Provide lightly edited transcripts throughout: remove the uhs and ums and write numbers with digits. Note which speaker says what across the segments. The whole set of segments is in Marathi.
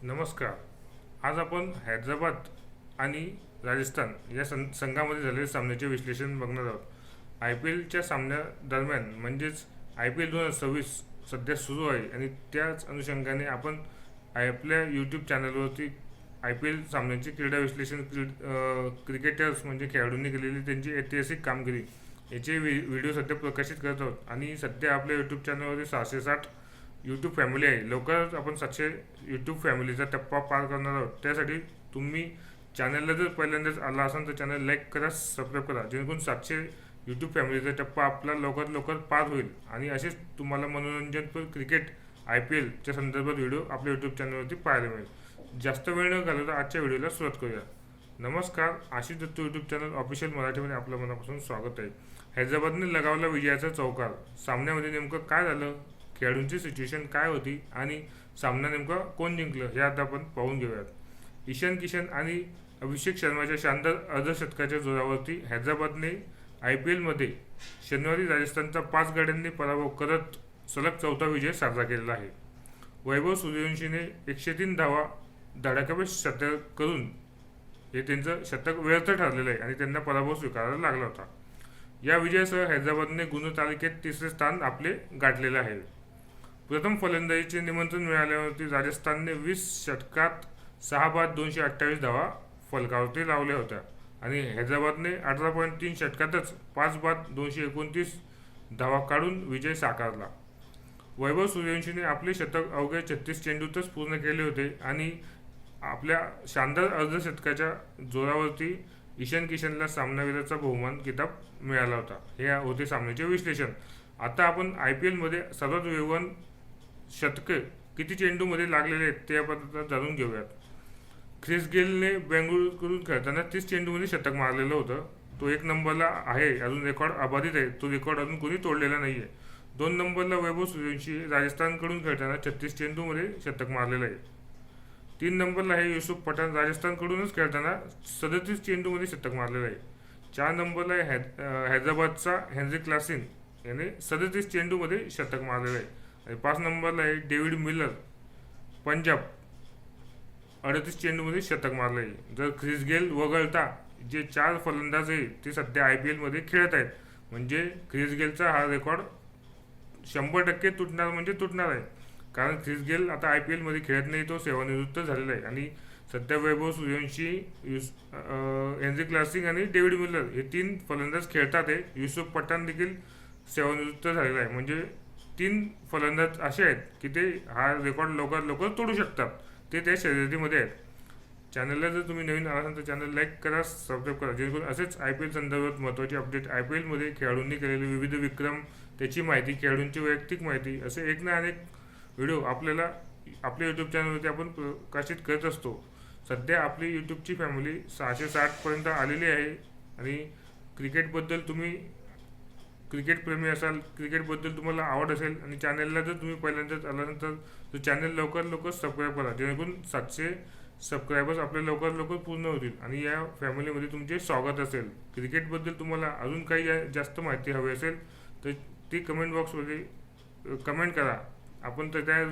Speaker 1: नमस्कार. आज आपण हैदराबाद आणि राजस्थान या संघामध्ये झालेल्या सामन्याचे विश्लेषण बघणार आहोत. आय पी एलच्या सामन्यादरम्यान म्हणजेच आय पी एल 2026 सध्या सुरू आहे आणि त्याच अनुषंगाने आपण आपल्या यूट्यूब चॅनलवरती आय पी एल सामन्यांचे क्रीडा विश्लेषण क्रिकेटर्स म्हणजे खेळाडूंनी केलेली त्यांची ऐतिहासिक कामगिरी याचे व्हिडिओ सध्या प्रकाशित करत आहोत. आणि सध्या आपल्या यूट्यूब चॅनलवरती 660 यूट्यूब फॅमिली आहे. लवकरच आपण 700 यूट्यूब फॅमिलीचा टप्पा पार करणार आहोत. त्यासाठी तुम्ही चॅनलला जर पहिल्यांदाच आला असाल तर चॅनल लाईक करा, सबस्क्राईब करा, जेणेकरून 700 यूट्यूब फॅमिलीचा टप्पा आपला लवकरात लवकर पार होईल. आणि असेच तुम्हाला मनोरंजनपर क्रिकेट आय पी एलच्या संदर्भात व्हिडिओ आपल्या यूट्यूब चॅनलवरती पाहायला मिळेल. जास्त वेळ न घालवता आजच्या व्हिडिओला सुरुवात करूया. नमस्कार. Ashish Dutt YouTube channel official मराठीमध्ये आपलं मनापासून स्वागत आहे. हैदराबादने लगावला विजयाचा चौकार. सामन्यामध्ये नेमकं काय झालं, खेळाडूंची सिच्युएशन काय होती आणि सामना नेमका कोण जिंकलं हे आता आपण पाहून घेऊयात. ईशान किशन आणि अभिषेक शर्माच्या शानदार अर्धशतकाच्या जोरावरती हैदराबादने आय पी एलमध्ये शनिवारी राजस्थानचा 5 गड्यांनी पराभव करत सलग चौथा विजय साजरा केलेला आहे. वैभव सूर्यवंशीने 103 धावा धडाकेबाज शतक करून हे त्यांचं शतक व्यर्थ ठरलेलं आहे आणि त्यांना पराभव स्वीकारायला लागला होता. या विजयासह हैदराबादने गुणतालिकेत तिसरे स्थान आपले गाठलेले आहे. प्रथम फलंदाजीचे निमंत्रण मिळाल्यावरती राजस्थानने 20 षटकात 6 बाद 228 धावा फलकावरती लावल्या होत्या आणि हैदराबादने 18.3 षटकातच 5 बाद 229 धावा काढून विजय साकारला. वैभव सूर्यवंशीने आपले शतक अवघ्या 36 चेंडूतच पूर्ण केले होते आणि आपल्या शानदार अर्धशतकाच्या जोरावरती ईशान किशनला सामनावीराचा बहुमान किताब मिळाला होता. हे होते सामन्याचे विश्लेषण. आता आपण आय पी एलमध्ये सर्वात वेगवान शतके किती चेंडूमध्ये लागलेले आहेत ते आपण जाणून घेऊयात. ख्रिस गेलने बेंगळुरूकडून खेळताना 30 चेंडूमध्ये शतक मारलेलं होतं. तो 1 नंबरला आहे, अजून रेकॉर्ड अबाधित आहे. तो रेकॉर्ड अजून कोणी तोडलेला नाही आहे. 2 नंबरला वैभव सूर्यवंशी राजस्थानकडून खेळताना 36 चेंडूमध्ये शतक मारलेलं आहे. 3 नंबरला आहे युसुफ पठाण, राजस्थानकडूनच खेळताना 37 चेंडूमध्ये शतक मारलेलं आहे. 4 नंबरला आहे हैदराबादचा हेनरी क्लासेन याने 37 चेंडूमध्ये शतक मारलेलं आहे. आणि 5 नंबरला आहे डेव्हिड मिलर, पंजाब, 38 चेंडूमध्ये शतक मारलं आहे. जर ख्रिस गेल वगळता जे 4 फलंदाज आहे ते सध्या आय पी एलमध्ये खेळत आहेत, म्हणजे ख्रिस गेलचा हा रेकॉर्ड 100% तुटणार म्हणजे तुटणार आहे. कारण ख्रिस गेल आता आय पी एलमध्ये खेळत नाही, तो सेवानिवृत्त झालेला आहे. आणि सध्या वैभव सूर्यवंशी, हेनरी क्लासिंग आणि डेव्हिड मिलर हे 3 फलंदाज खेळतात आहे. युसुफ पठाण देखील सेवानिवृत्त झालेला आहे. म्हणजे 3 फलंदाज असे आहेत की ते हा रेकॉर्ड लवकर लवकर तोडू शकतात. ते त्या शर्यतीमध्ये आहेत. चॅनलला जर तुम्ही नवीन आलात तर चॅनल लाईक करा, सबस्क्राईब करा, जेणेकरून असेच आय पी एल संदर्भात महत्त्वाचे अपडेट, आय पी एलमध्ये खेळाडूंनी केलेले विविध विक्रम, त्याची माहिती, खेळाडूंची वैयक्तिक माहिती, असे एक ना अनेक व्हिडिओ आपल्याला आपल्या यूट्यूब चॅनलवरती आपण प्रकाशित करत असतो. सध्या आपली यूट्यूबची फॅमिली 660पर्यंत आलेली आहे. आणि क्रिकेटबद्दल तुम्ही क्रिकेटप्रेमी असाल, क्रिकेटबद्दल तुम्हाला आवड असेल आणि चॅनलला जर तुम्ही पहिल्यांदाच आल्यानंतर तर चॅनल लवकर लवकर सबस्क्राईब करा, जेणेकरून 700 सबस्क्रायबर्स आपले लवकर लवकर पूर्ण होतील आणि या फॅमिलीमध्ये तुमचे स्वागत असेल. क्रिकेटबद्दल तुम्हाला अजून काही जास्त माहिती हवी असेल तर ती कमेंट बॉक्समध्ये कमेंट करा. आपण तर त्या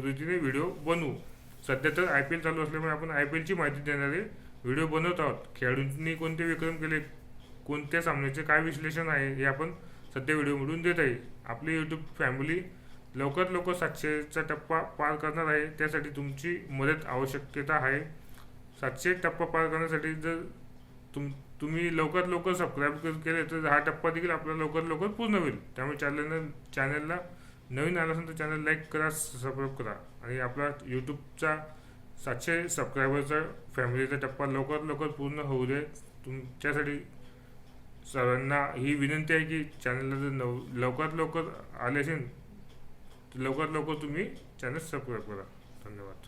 Speaker 1: रीतीने व्हिडिओ बनवू. सध्या तर आय पी एल चालू असल्यामुळे आपण आय पी एलची माहिती देणारे व्हिडिओ बनवत आहोत. खेळाडूंनी कोणते विक्रम केले, कोणत्या सामन्याचे काय विश्लेषण आहे हे आपण सध्या व्हिडिओमधून देत आहे. आपली यूट्यूब फॅमिली लवकर लवकर 700चा टप्पा पार करणार आहे. त्यासाठी तुमची मदत आवश्यकता आहे. 700 टप्पा पार करण्यासाठी जर तुम्ही लवकर लवकर सबस्क्राईब केले तर हा टप्पा देखील आपला लवकर लवकर पूर्ण होईल. त्यामुळे चॅनलला नवीन आला असेल तर चॅनल लाईक करा, सबस्क्राईब करा आणि आपला यूट्यूबचा 700 सबस्क्रायबरचा फॅमिलीचा टप्पा लवकर लवकर पूर्ण होऊ दे. तुमच्यासाठी सर्वांना ही विनंती आहे की चॅनलला जर लवकर लवकर आले असेल तर लवकर लवकर तुम्ही चॅनल सबस्क्राईब करा. धन्यवाद.